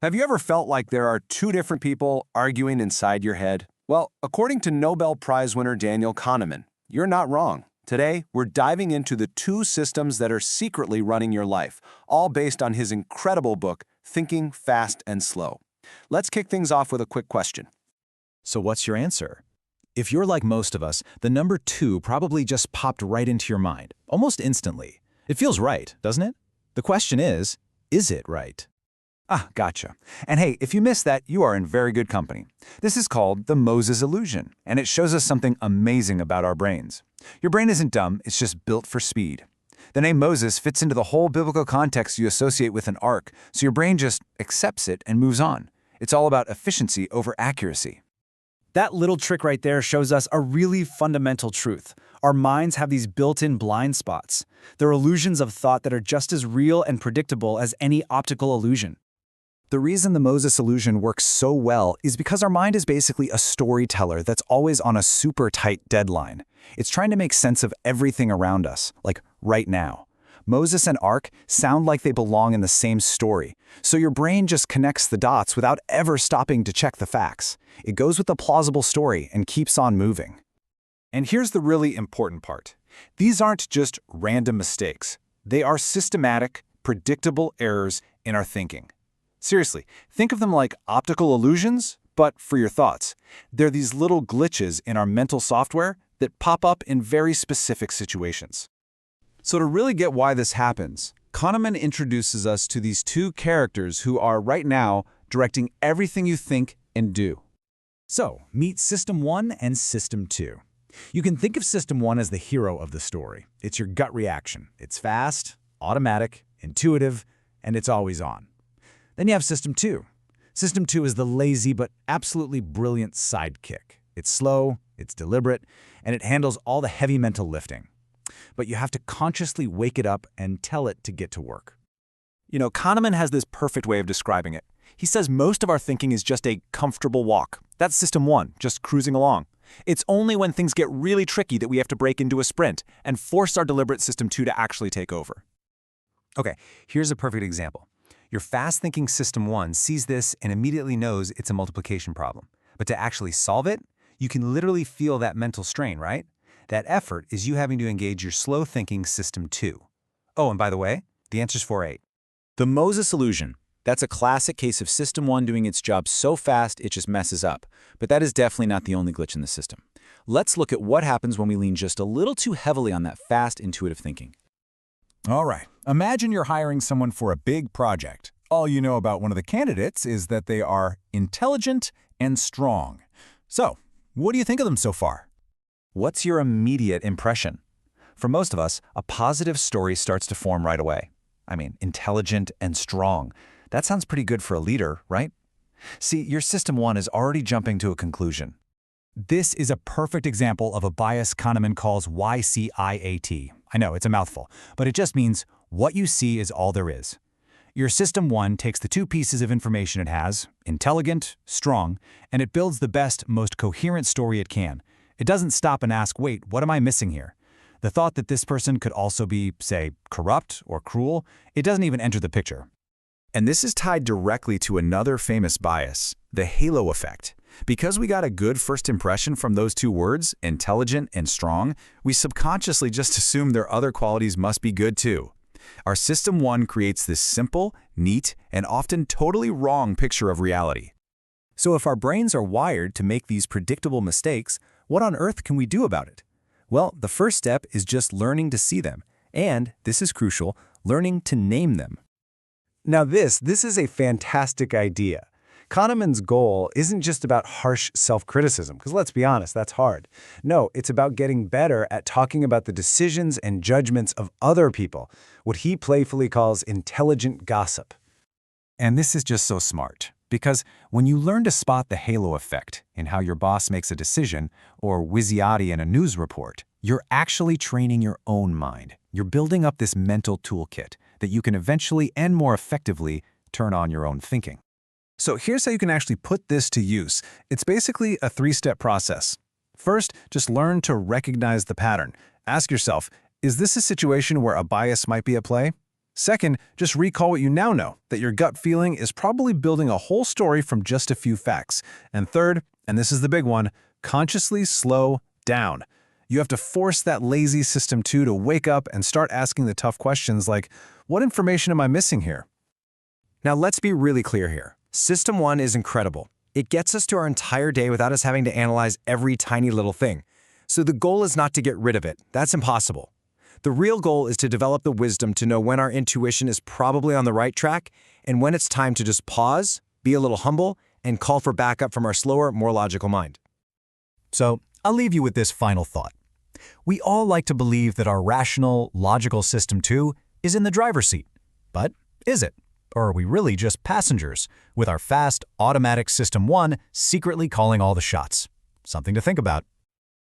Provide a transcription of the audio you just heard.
Have you ever felt like there are two different people arguing inside your head? Well, according to Nobel Prize winner Daniel Kahneman, you're not wrong. Today, we're diving into the two systems that are secretly running your life, all based on his incredible book, Thinking Fast and Slow. Let's kick things off with a quick question. So what's your answer? If you're like most of us, the number 2 probably just popped right into your mind, almost instantly. It feels right, doesn't it? The question is it right? Gotcha. And hey, if you missed that, you are in very good company. This is called the Moses illusion, and it shows us something amazing about our brains. Your brain isn't dumb, it's just built for speed. The name Moses fits into the whole biblical context you associate with an ark, so your brain just accepts it and moves on. It's all about efficiency over accuracy. That little trick right there shows us a really fundamental truth. Our minds have these built-in blind spots. They're illusions of thought that are just as real and predictable as any optical illusion. The reason the Moses illusion works so well is because our mind is basically a storyteller that's always on a super tight deadline. It's trying to make sense of everything around us, like right now. Moses and Ark sound like they belong in the same story, so your brain just connects the dots without ever stopping to check the facts. It goes with the plausible story and keeps on moving. And here's the really important part. These aren't just random mistakes. They are systematic, predictable errors in our thinking. Seriously, think of them like optical illusions, but for your thoughts. They're these little glitches in our mental software that pop up in very specific situations. So to really get why this happens, Kahneman introduces us to these two characters who are right now directing everything you think and do. So, meet System 1 and System 2. You can think of System 1 as the hero of the story. It's your gut reaction. It's fast, automatic, intuitive, and it's always on. Then you have System 2. System 2 is the lazy but absolutely brilliant sidekick. It's slow, it's deliberate, and it handles all the heavy mental lifting. But you have to consciously wake it up and tell it to get to work. You know, Kahneman has this perfect way of describing it. He says most of our thinking is just a comfortable walk. That's System 1, just cruising along. It's only when things get really tricky that we have to break into a sprint and force our deliberate System 2 to actually take over. Okay, here's a perfect example. Your fast-thinking System 1 sees this and immediately knows it's a multiplication problem. But to actually solve it, you can literally feel that mental strain, right? That effort is you having to engage your slow-thinking System 2. Oh, and by the way, the answer's 4-8. The Moses illusion. That's a classic case of System 1 doing its job so fast it just messes up. But that is definitely not the only glitch in the system. Let's look at what happens when we lean just a little too heavily on that fast, intuitive thinking. All right, imagine you're hiring someone for a big project. All you know about one of the candidates is that they are intelligent and strong. So, what do you think of them so far? What's your immediate impression? For most of us, a positive story starts to form right away. I mean, intelligent and strong. That sounds pretty good for a leader, right? See, your System 1 is already jumping to a conclusion. This is a perfect example of a bias Kahneman calls YCIAT. I know, it's a mouthful, but it just means what you see is all there is. Your System 1 takes the two pieces of information it has, intelligent, strong, and it builds the best, most coherent story it can. It doesn't stop and ask, wait, what am I missing here? The thought that this person could also be, say, corrupt or cruel, it doesn't even enter the picture. And this is tied directly to another famous bias, the halo effect. Because we got a good first impression from those two words, intelligent and strong, we subconsciously just assume their other qualities must be good too. Our System 1 creates this simple, neat, and often totally wrong picture of reality. So if our brains are wired to make these predictable mistakes, what on earth can we do about it? Well, the first step is just learning to see them. And, this is crucial, learning to name them. Now this is a fantastic idea. Kahneman's goal isn't just about harsh self-criticism, because let's be honest, that's hard. No, it's about getting better at talking about the decisions and judgments of other people, what he playfully calls intelligent gossip. And this is just so smart, because when you learn to spot the halo effect in how your boss makes a decision or whizzy in a news report, you're actually training your own mind. You're building up this mental toolkit that you can eventually and more effectively turn on your own thinking. So here's how you can actually put this to use. It's basically a 3-step process. First, just learn to recognize the pattern. Ask yourself, is this a situation where a bias might be at play? Second, just recall what you now know, that your gut feeling is probably building a whole story from just a few facts. And third, and this is the big one, consciously slow down. You have to force that lazy System 2 to wake up and start asking the tough questions like, what information am I missing here? Now let's be really clear here. System 1 is incredible. It gets us to our entire day without us having to analyze every tiny little thing. So the goal is not to get rid of it. That's impossible. The real goal is to develop the wisdom to know when our intuition is probably on the right track and when it's time to just pause, be a little humble, and call for backup from our slower, more logical mind. So I'll leave you with this final thought. We all like to believe that our rational, logical System 2 is in the driver's seat. But is it? Or are we really just passengers, with our fast, automatic System 1 secretly calling all the shots? Something to think about.